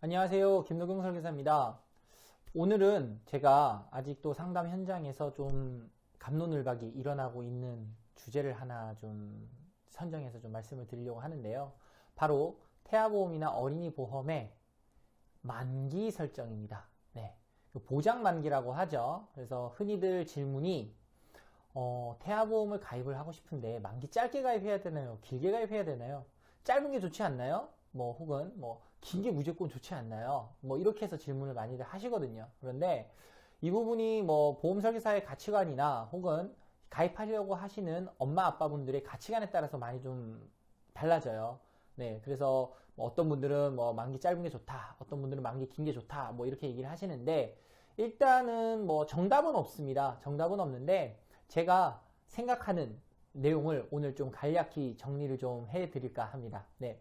안녕하세요. 김노경 설계사입니다. 오늘은 제가 아직도 상담 현장에서 좀 갑론을박이 일어나고 있는 주제를 하나 좀 선정해서 좀 말씀을 드리려고 하는데요. 바로 태아보험이나 어린이보험의 만기 설정입니다. 네, 보장 만기라고 하죠. 그래서 흔히들 질문이 태아보험을 가입을 하고 싶은데 만기 짧게 가입해야 되나요? 길게 가입해야 되나요? 짧은 게 좋지 않나요? 혹은 긴 게 무조건 좋지 않나요? 이렇게 해서 질문을 많이들 하시거든요. 그런데 이 부분이 보험 설계사의 가치관이나 혹은 가입하려고 하시는 엄마 아빠분들의 가치관에 따라서 많이 좀 달라져요. 네, 그래서 어떤 분들은 만기 짧은 게 좋다, 어떤 분들은 만기 긴 게 좋다, 이렇게 얘기를 하시는데 일단은 정답은 없습니다. 정답은 없는데 제가 생각하는 내용을 오늘 좀 간략히 정리를 좀 해드릴까 합니다. 네.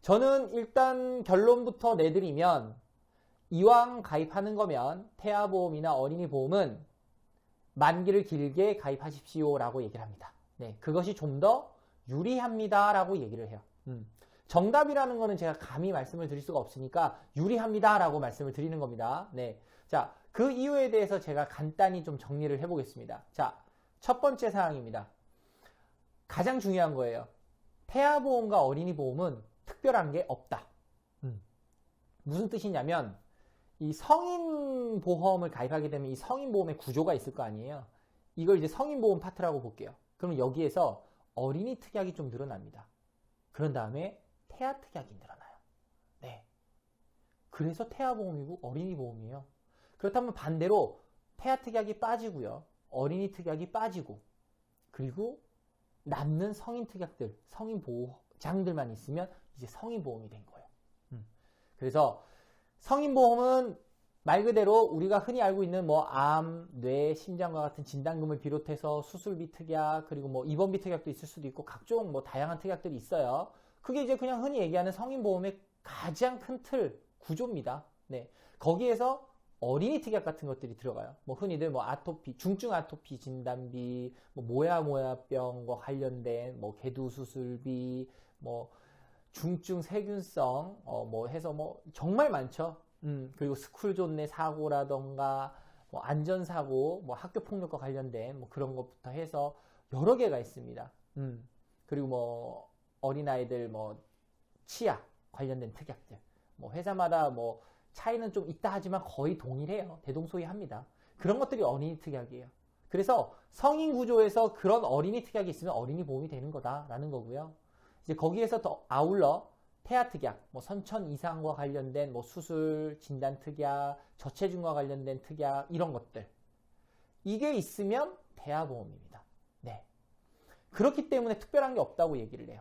저는 일단 결론부터 내드리면 이왕 가입하는 거면 태아보험이나 어린이보험은 만기를 길게 가입하십시오 라고 얘기를 합니다. 네, 그것이 좀 더 유리합니다 라고 얘기를 해요. 정답이라는 거는 제가 감히 말씀을 드릴 수가 없으니까 유리합니다 라고 말씀을 드리는 겁니다. 네, 자, 그 이유에 대해서 제가 간단히 좀 정리를 해보겠습니다. 자, 첫 번째 사항입니다. 가장 중요한 거예요. 태아보험과 어린이보험은 특별한 게 없다. 무슨 뜻이냐면 이 성인보험을 가입하게 되면 이 성인보험의 구조가 있을 거 아니에요. 이걸 이제 성인보험 파트라고 볼게요. 그러면 여기에서 어린이 특약이 좀 늘어납니다. 그런 다음에 태아 특약이 늘어나요. 네. 그래서 태아보험이고 어린이보험이에요. 그렇다면 반대로 태아 특약이 빠지고요. 어린이 특약이 빠지고 그리고 남는 성인 특약들, 성인 보장들만 있으면 이제 성인보험이 된 거예요. 그래서 성인보험은 말 그대로 우리가 흔히 알고 있는 암, 뇌, 심장과 같은 진단금을 비롯해서 수술비 특약, 그리고 입원비 특약도 있을 수도 있고 각종 다양한 특약들이 있어요. 그게 이제 그냥 흔히 얘기하는 성인보험의 가장 큰 틀, 구조입니다. 네. 거기에서 어린이 특약 같은 것들이 들어가요. 흔히들 아토피, 중증 아토피 진단비, 모야모야병과 관련된 개두 수술비, 중증 세균성, 해서 정말 많죠. 그리고 스쿨존 내 사고라던가, 안전사고, 학교 폭력과 관련된 그런 것부터 해서 여러 개가 있습니다. 그리고 어린아이들 치아 관련된 특약들. 회사마다 차이는 좀 있다 하지만 거의 동일해요. 대동소이합니다. 그런 것들이 어린이 특약이에요. 그래서 성인 구조에서 그런 어린이 특약이 있으면 어린이 보험이 되는 거다라는 거고요. 이제 거기에서 더 아울러 태아 특약, 선천 이상과 관련된 수술, 진단 특약, 저체중과 관련된 특약 이런 것들. 이게 있으면 태아보험입니다. 네. 그렇기 때문에 특별한 게 없다고 얘기를 해요.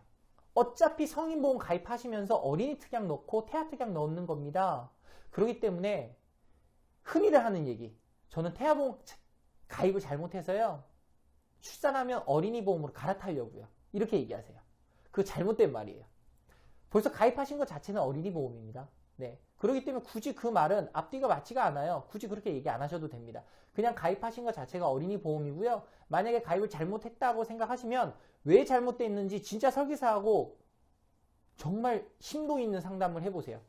어차피 성인보험 가입하시면서 어린이 특약 넣고 태아 특약 넣는 겁니다. 그렇기 때문에 흔히들 하는 얘기. 저는 태아보험 가입을 잘못해서요. 출산하면 어린이 보험으로 갈아타려고요. 이렇게 얘기하세요. 그거 잘못된 말이에요. 벌써 가입하신 것 자체는 어린이 보험입니다. 네. 그렇기 때문에 굳이 그 말은 앞뒤가 맞지가 않아요. 굳이 그렇게 얘기 안 하셔도 됩니다. 그냥 가입하신 것 자체가 어린이 보험이고요. 만약에 가입을 잘못했다고 생각하시면 왜 잘못되어 있는지 진짜 설계사하고 정말 심도 있는 상담을 해보세요.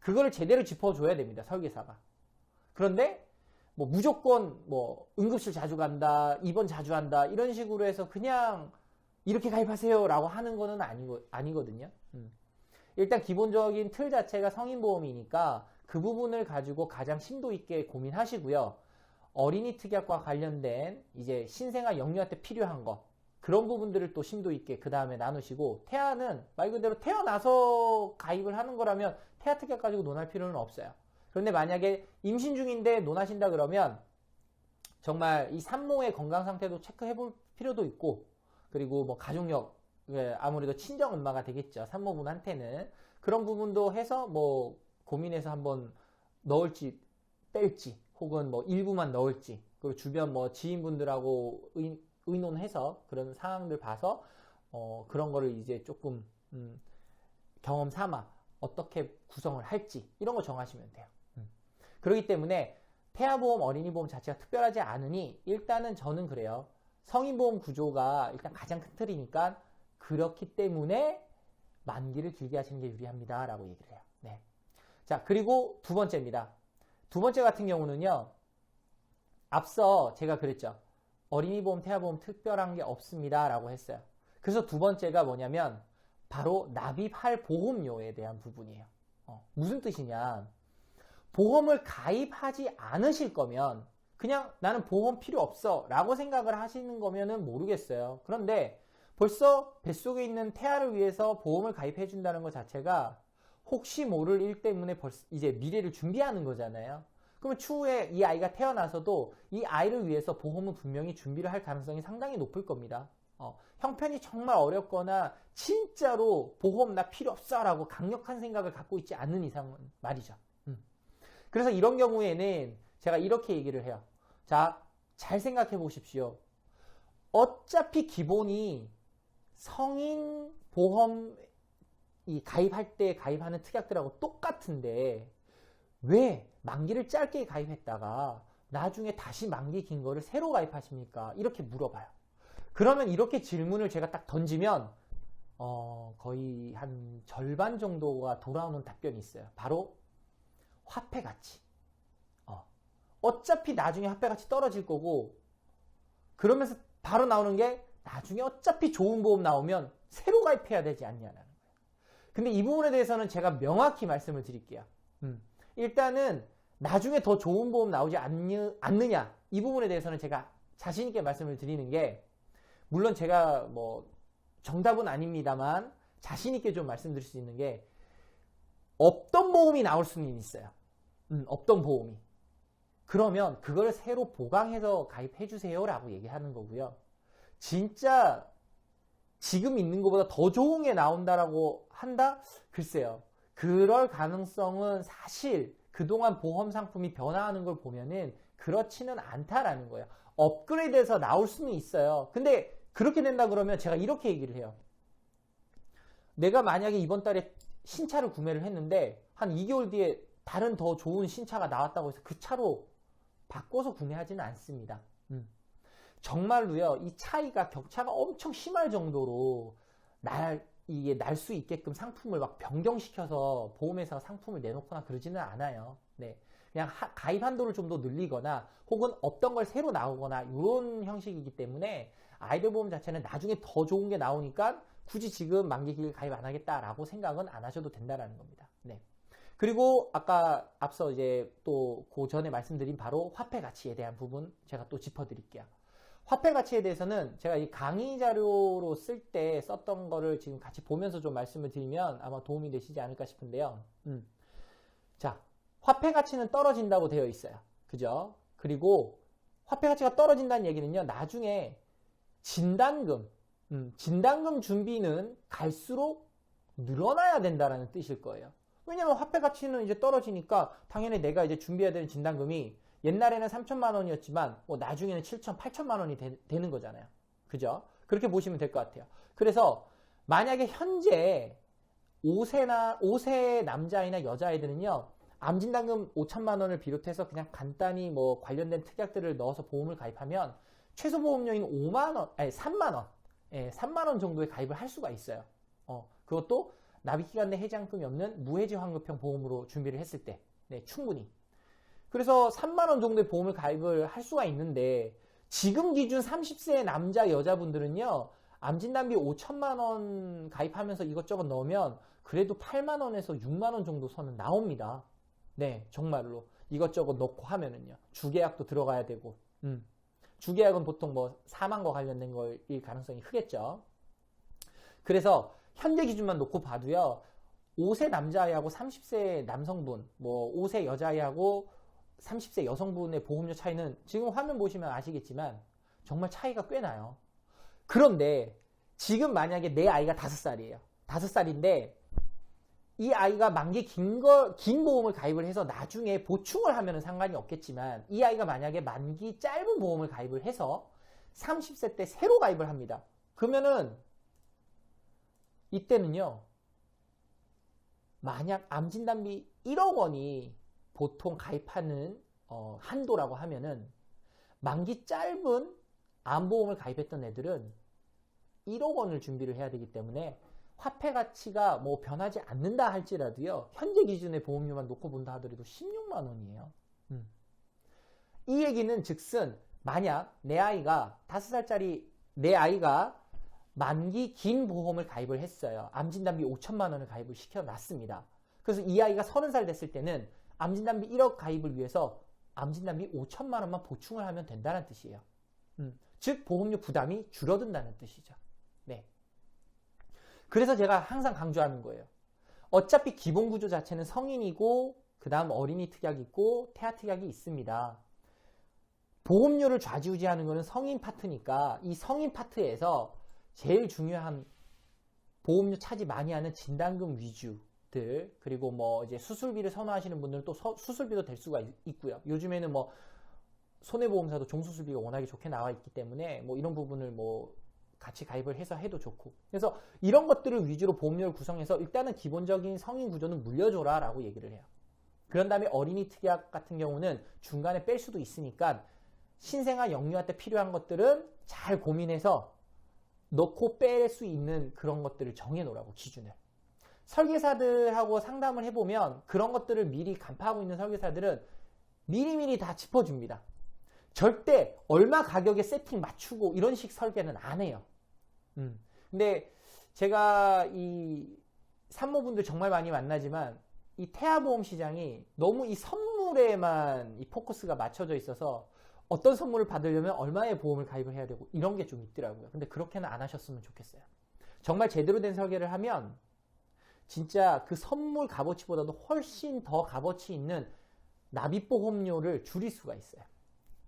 그거를 제대로 짚어줘야 됩니다. 설계사가. 그런데 무조건 응급실 자주 간다, 입원 자주 한다 이런 식으로 해서 그냥 이렇게 가입하세요 라고 하는 거는 아니거든요. 일단 기본적인 틀 자체가 성인보험이니까 그 부분을 가지고 가장 심도 있게 고민하시고요. 어린이 특약과 관련된 이제 신생아 영유아 때 필요한 거 그런 부분들을 또 심도 있게 그 다음에 나누시고 태아는 말 그대로 태어나서 가입을 하는 거라면 태아 특약 가지고 논할 필요는 없어요. 그런데 만약에 임신 중인데 논하신다 그러면 정말 이 산모의 건강 상태도 체크해 볼 필요도 있고 그리고 가족력 아무래도 친정 엄마가 되겠죠. 산모분한테는 그런 부분도 해서 고민해서 한번 넣을지 뺄지 혹은 일부만 넣을지 그리고 주변 지인분들하고 의논해서 그런 상황들 봐서 그런 거를 이제 조금 경험 삼아 어떻게 구성을 할지 이런 거 정하시면 돼요. 그렇기 때문에 태아보험, 어린이보험 자체가 특별하지 않으니 일단은 저는 그래요. 성인보험 구조가 일단 가장 큰 틀이니까 그렇기 때문에 만기를 길게 하시는 게 유리합니다 라고 얘기를 해요. 네. 자, 그리고 두 번째입니다. 두 번째 같은 경우는요. 앞서 제가 그랬죠. 어린이보험, 태아보험 특별한 게 없습니다 라고 했어요. 그래서 두 번째가 뭐냐면 바로 납입할 보험료에 대한 부분이에요. 무슨 뜻이냐. 보험을 가입하지 않으실 거면 그냥 나는 보험 필요 없어 라고 생각을 하시는 거면은 모르겠어요. 그런데 벌써 뱃속에 있는 태아를 위해서 보험을 가입해 준다는 것 자체가 혹시 모를 일 때문에 벌써 이제 미래를 준비하는 거잖아요. 그러면 추후에 이 아이가 태어나서도 이 아이를 위해서 보험은 분명히 준비를 할 가능성이 상당히 높을 겁니다. 형편이 정말 어렵거나 진짜로 보험 나 필요 없어 라고 강력한 생각을 갖고 있지 않는 이상은 말이죠. 그래서 이런 경우에는 제가 이렇게 얘기를 해요. 자, 잘 생각해 보십시오. 어차피 기본이 성인 보험 이 가입할 때 가입하는 특약들하고 똑같은데 왜 만기를 짧게 가입했다가 나중에 다시 만기 긴 거를 새로 가입하십니까? 이렇게 물어봐요. 그러면 이렇게 질문을 제가 딱 던지면 거의 한 절반 정도가 돌아오는 답변이 있어요. 바로 화폐 가치. 어차피 나중에 화폐 가치 떨어질 거고 그러면서 바로 나오는 게 나중에 어차피 좋은 보험 나오면 새로 가입해야 되지 않냐라는 거예요. 근데 이 부분에 대해서는 제가 명확히 말씀을 드릴게요. 일단은 나중에 더 좋은 보험 나오지 않느냐 이 부분에 대해서는 제가 자신 있게 말씀을 드리는 게 물론 제가 뭐 정답은 아닙니다만 자신 있게 좀 말씀드릴 수 있는 게 없던 보험이 나올 수는 있어요. 없던 보험이. 그러면 그걸 새로 보강해서 가입해 주세요 라고 얘기하는 거고요. 진짜 지금 있는 것보다 더 좋은 게 나온다라고 한다? 글쎄요. 그럴 가능성은 사실 그동안 보험 상품이 변화하는 걸 보면은 그렇지는 않다라는 거예요. 업그레이드해서 나올 수는 있어요. 근데 그렇게 된다 그러면 제가 이렇게 얘기를 해요. 내가 만약에 이번 달에 신차를 구매를 했는데 한 2개월 뒤에 다른 더 좋은 신차가 나왔다고 해서 그 차로 바꿔서 구매하지는 않습니다. 정말로요, 이 차이가 격차가 엄청 심할 정도로 이게 날 수 있게끔 상품을 막 변경시켜서 보험회사가 상품을 내놓거나 그러지는 않아요. 네. 그냥 가입 한도를 좀 더 늘리거나 혹은 없던 걸 새로 나오거나 이런 형식이기 때문에 아이들 보험 자체는 나중에 더 좋은 게 나오니까 굳이 지금 만기길 가입 안 하겠다라고 생각은 안 하셔도 된다라는 겁니다. 네. 그리고 아까 앞서 이제 또 그 전에 말씀드린 바로 화폐 가치에 대한 부분 제가 또 짚어드릴게요. 화폐 가치에 대해서는 제가 이 강의 자료로 쓸 때 썼던 거를 지금 같이 보면서 좀 말씀을 드리면 아마 도움이 되시지 않을까 싶은데요. 자, 화폐 가치는 떨어진다고 되어 있어요. 그죠? 그리고 화폐 가치가 떨어진다는 얘기는요, 나중에 진단금 준비는 갈수록 늘어나야 된다는 뜻일 거예요. 왜냐면 화폐 가치는 이제 떨어지니까 당연히 내가 이제 준비해야 되는 진단금이 옛날에는 3천만 원이었지만 나중에는 7천, 8천만 원이 되는 거잖아요. 그죠? 그렇게 보시면 될 것 같아요. 그래서 만약에 현재 5세 남자아이나 여자아이들은요, 암진단금 5천만 원을 비롯해서 그냥 간단히 뭐 관련된 특약들을 넣어서 보험을 가입하면 최소 보험료인 3만 원, 3만 원 정도에 가입을 할 수가 있어요. 그것도 납입기간 내 해지환급이 없는 무해지 환급형 보험으로 준비를 했을 때, 네, 충분히. 그래서 3만 원 정도의 보험을 가입을 할 수가 있는데 지금 기준 30세 남자 여자분들은요, 암진단비 5천만 원 가입하면서 이것저것 넣으면 그래도 8만 원에서 6만 원 정도 선은 나옵니다. 네, 정말로 이것저것 넣고 하면은요, 주계약도 들어가야 되고, 주계약은 보통 뭐 사망과 관련된 거일 가능성이 크겠죠. 그래서 현재 기준만 놓고 봐도요, 5세 남자아이하고 30세 남성분, 뭐 5세 여자아이하고 30세 여성분의 보험료 차이는 지금 화면 보시면 아시겠지만 정말 차이가 꽤 나요. 그런데 지금 만약에 내 아이가 5살이에요. 5살인데 이 아이가 만기 긴 보험을 가입을 해서 나중에 보충을 하면 상관이 없겠지만 이 아이가 만약에 만기 짧은 보험을 가입을 해서 30세 때 새로 가입을 합니다. 그러면은 이때는요, 만약 암진단비 1억 원이 보통 가입하는 한도라고 하면은 만기 짧은 암보험을 가입했던 애들은 1억 원을 준비를 해야 되기 때문에 화폐 가치가 뭐 변하지 않는다 할지라도요, 현재 기준의 보험료만 놓고 본다 하더라도 16만 원이에요. 이 얘기는 즉슨 만약 내 아이가 5살짜리 내 아이가 만기 긴 보험을 가입을 했어요. 암진단비 5천만 원을 가입을 시켜놨습니다. 그래서 이 아이가 30살 됐을 때는 암진단비 1억 가입을 위해서 암진단비 5천만 원만 보충을 하면 된다는 뜻이에요. 즉 보험료 부담이 줄어든다는 뜻이죠. 네. 그래서 제가 항상 강조하는 거예요. 어차피 기본 구조 자체는 성인이고 그 다음 어린이 특약이 있고 태아 특약이 있습니다. 보험료를 좌지우지하는 거는 성인 파트니까 이 성인 파트에서 제일 중요한 보험료 차지 많이 하는 진단금 위주들, 그리고 뭐 이제 수술비를 선호하시는 분들은 또 수술비도 될 수가 있고요. 요즘에는 뭐 손해보험사도 종수술비가 워낙에 좋게 나와 있기 때문에 뭐 이런 부분을 뭐 같이 가입을 해서 해도 좋고, 그래서 이런 것들을 위주로 보험료를 구성해서 일단은 기본적인 성인 구조는 물려줘라 라고 얘기를 해요. 그런 다음에 어린이 특약 같은 경우는 중간에 뺄 수도 있으니까 신생아 영유아 때 필요한 것들은 잘 고민해서 넣고 뺄 수 있는 그런 것들을 정해놓으라고, 기준을. 설계사들하고 상담을 해보면 그런 것들을 미리 간파하고 있는 설계사들은 미리미리 다 짚어줍니다. 절대 얼마 가격에 세팅 맞추고 이런 식 설계는 안 해요. 근데 제가 이 산모분들 정말 많이 만나지만 이 태아보험 시장이 너무 이 선물에만 이 포커스가 맞춰져 있어서 어떤 선물을 받으려면 얼마의 보험을 가입을 해야 되고 이런 게 좀 있더라고요. 근데 그렇게는 안 하셨으면 좋겠어요. 정말 제대로 된 설계를 하면 진짜 그 선물 값어치보다도 훨씬 더 값어치 있는 납입보험료를 줄일 수가 있어요.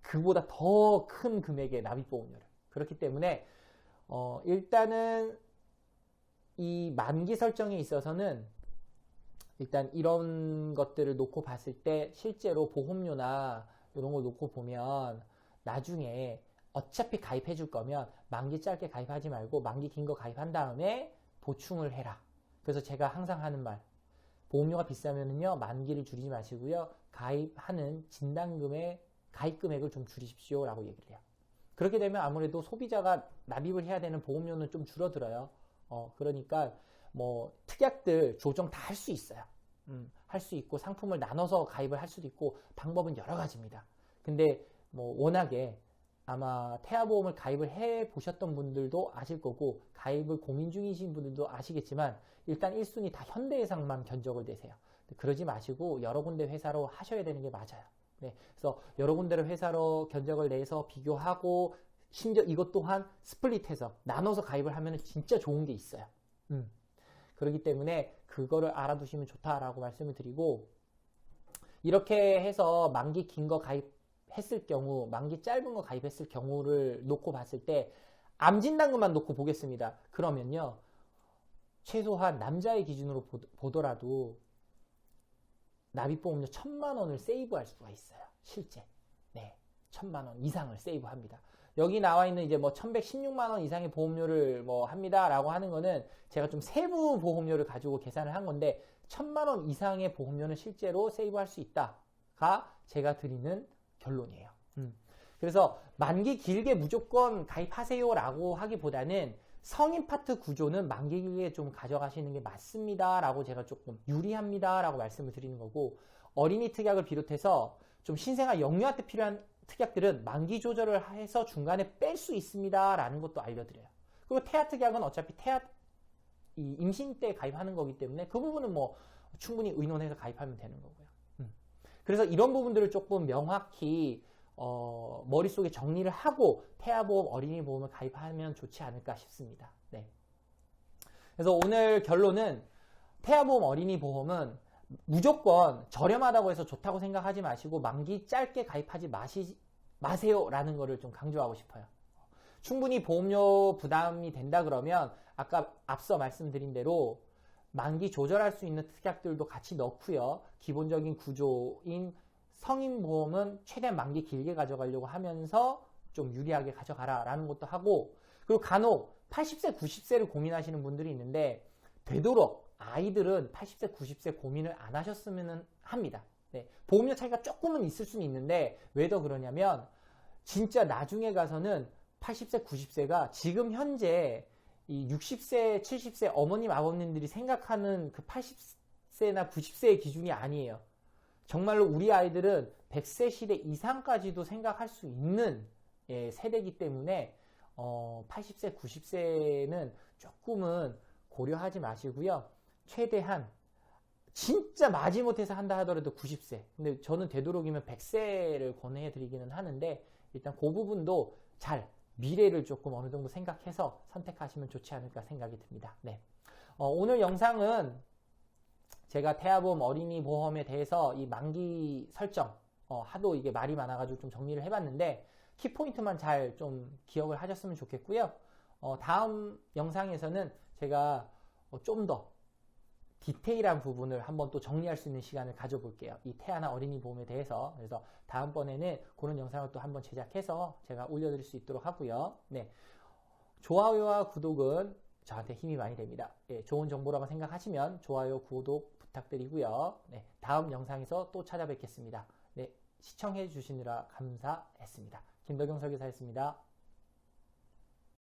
그보다 더 큰 금액의 납입보험료를. 그렇기 때문에 일단은 이 만기 설정에 있어서는 일단 이런 것들을 놓고 봤을 때 실제로 보험료나 이런 걸 놓고 보면 나중에 어차피 가입해 줄 거면 만기 짧게 가입하지 말고 만기 긴 거 가입한 다음에 보충을 해라. 그래서 제가 항상 하는 말, 보험료가 비싸면은요 만기를 줄이지 마시고요 가입하는 진단금의 가입 금액을 좀 줄이십시오 라고 얘기를 해요. 그렇게 되면 아무래도 소비자가 납입을 해야 되는 보험료는 좀 줄어들어요. 그러니까 뭐 특약들 조정 다 할 수 있어요. 할 수 있고 상품을 나눠서 가입을 할 수도 있고 방법은 여러 가지입니다. 근데 뭐 워낙에 아마 태아보험을 가입을 해 보셨던 분들도 아실 거고 가입을 고민 중이신 분들도 아시겠지만 일단 1순위 다 현대해상만 견적을 내세요. 그러지 마시고 여러 군데 회사로 하셔야 되는 게 맞아요. 네, 그래서 여러 군데로 회사로 견적을 내서 비교하고 심지어 이것 또한 스플릿해서 나눠서 가입을 하면 진짜 좋은 게 있어요. 그렇기 때문에 그거를 알아두시면 좋다라고 말씀을 드리고, 이렇게 해서 만기 긴 거 가입했을 경우, 만기 짧은 거 가입했을 경우를 놓고 봤을 때 암진단금만 놓고 보겠습니다. 그러면요 최소한 남자의 기준으로 보더라도 납입보험료 1,000만 원을 세이브할 수가 있어요. 실제. 네, 1,000만 원 이상을 세이브합니다. 여기 나와 있는 이제 뭐 1,116만 원 이상의 보험료를 뭐 합니다라고 하는 거는 제가 좀 세부 보험료를 가지고 계산을 한 건데 1,000만 원 이상의 보험료는 실제로 세이브할 수 있다가 제가 드리는 결론이에요. 그래서 만기 길게 무조건 가입하세요라고 하기보다는 성인 파트 구조는 만기 길게 좀 가져가시는 게 맞습니다 라고 제가 조금 유리합니다 라고 말씀을 드리는 거고, 어린이 특약을 비롯해서 좀 신생아 영유아 때 필요한 특약들은 만기 조절을 해서 중간에 뺄 수 있습니다 라는 것도 알려드려요. 그리고 태아 특약은 어차피 이 임신 때 가입하는 거기 때문에 그 부분은 뭐 충분히 의논해서 가입하면 되는 거고요. 그래서 이런 부분들을 조금 명확히 머릿속에 정리를 하고 태아보험, 어린이 보험을 가입하면 좋지 않을까 싶습니다. 네. 그래서 오늘 결론은 태아보험, 어린이 보험은 무조건 저렴하다고 해서 좋다고 생각하지 마시고 만기 짧게 가입하지 마세요라는 거를 좀 강조하고 싶어요. 충분히 보험료 부담이 된다 그러면 아까 앞서 말씀드린 대로 만기 조절할 수 있는 특약들도 같이 넣고요. 기본적인 구조인 성인보험은 최대한 만기 길게 가져가려고 하면서 좀 유리하게 가져가라 라는 것도 하고, 그리고 간혹 80세, 90세를 고민하시는 분들이 있는데 되도록 아이들은 80세, 90세 고민을 안 하셨으면 합니다. 네, 보험료 차이가 조금은 있을 수는 있는데 왜 더 그러냐면 진짜 나중에 가서는 80세, 90세가 지금 현재 이 60세, 70세 어머님, 아버님들이 생각하는 그 80세나 90세의 기준이 아니에요. 정말로 우리 아이들은 100세 시대 이상까지도 생각할 수 있는 세대이기 때문에 80세, 90세는 조금은 고려하지 마시고요. 최대한 진짜 마지못해서 한다 하더라도 90세. 근데 저는 되도록이면 100세를 권해 드리기는 하는데 일단 그 부분도 잘 미래를 조금 어느 정도 생각해서 선택하시면 좋지 않을까 생각이 듭니다. 네. 오늘 영상은 제가 태아보험 어린이 보험에 대해서 이 만기 설정 하도 이게 말이 많아가지고 좀 정리를 해봤는데 키포인트만 잘 좀 기억을 하셨으면 좋겠고요. 다음 영상에서는 제가 좀 더 디테일한 부분을 한번 또 정리할 수 있는 시간을 가져볼게요. 이 태아나 어린이 보험에 대해서. 그래서 다음번에는 그런 영상을 또 한번 제작해서 제가 올려드릴 수 있도록 하고요. 네. 좋아요와 구독은 저한테 힘이 많이 됩니다. 예, 좋은 정보라고 생각하시면 좋아요, 구독 부탁드리고요. 네, 다음 영상에서 또 찾아뵙겠습니다. 네, 시청해 주시느라 감사했습니다. 김덕영 설계사였습니다.